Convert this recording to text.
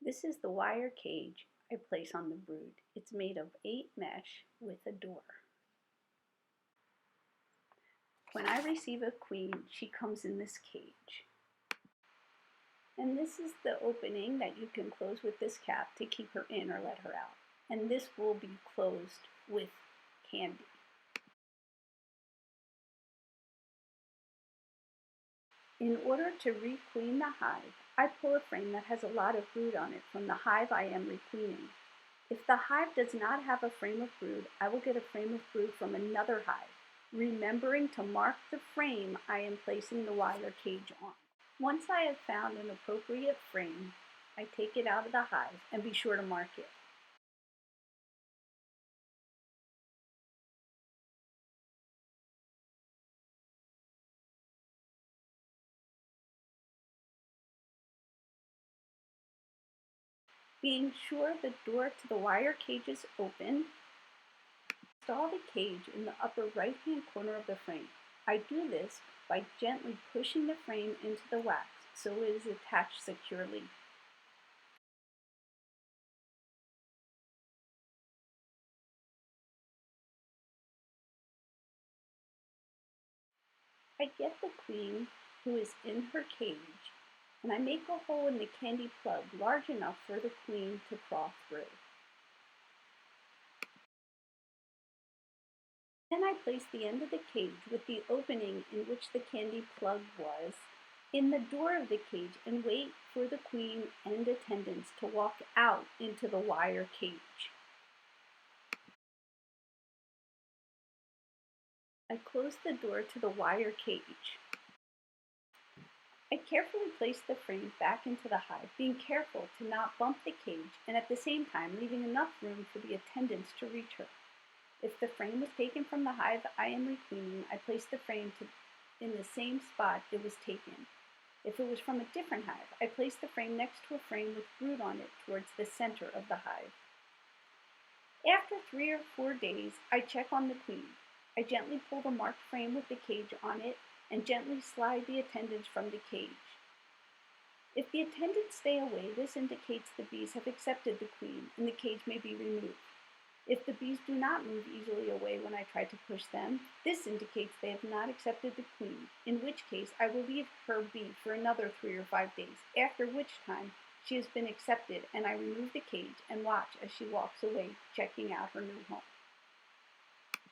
This is the wire cage I place on the brood. It's made of 8 mesh with a door. When I receive a queen, she comes in this cage. And this is the opening that you can close with this cap to keep her in or let her out. And this will be closed with candy. In order to requeen the hive, I pull a frame that has a lot of brood on it from the hive I am requeening. If the hive does not have a frame of brood, I will get a frame of brood from another hive, remembering to mark the frame I am placing the wire cage on. Once I have found an appropriate frame, I take it out of the hive and be sure to mark it. Being sure the door to the wire cage is open, install the cage in the upper right-hand corner of the frame. I do this by gently pushing the frame into the wax so it is attached securely. I get the queen who is in her cage, and I make a hole in the candy plug large enough for the queen to crawl through. Then I place the end of the cage with the opening in which the candy plug was in the door of the cage and wait for the queen and attendants to walk out into the wire cage. I close the door to the wire cage. I carefully place the frame back into the hive, being careful to not bump the cage and at the same time leaving enough room for the attendants to reach her. If the frame was taken from the hive I am requeening, I place the frame in the same spot it was taken. If it was from a different hive, I place the frame next to a frame with brood on it towards the center of the hive. After 3 or 4 days, I check on the queen. I gently pull the marked frame with the cage on it and gently slide the attendants from the cage. If the attendants stay away, this indicates the bees have accepted the queen and the cage may be removed. If the bees do not move easily away when I try to push them, this indicates they have not accepted the queen, in which case I will leave her be for another 3 or 5 days, after which time she has been accepted and I remove the cage and watch as she walks away, checking out her new home.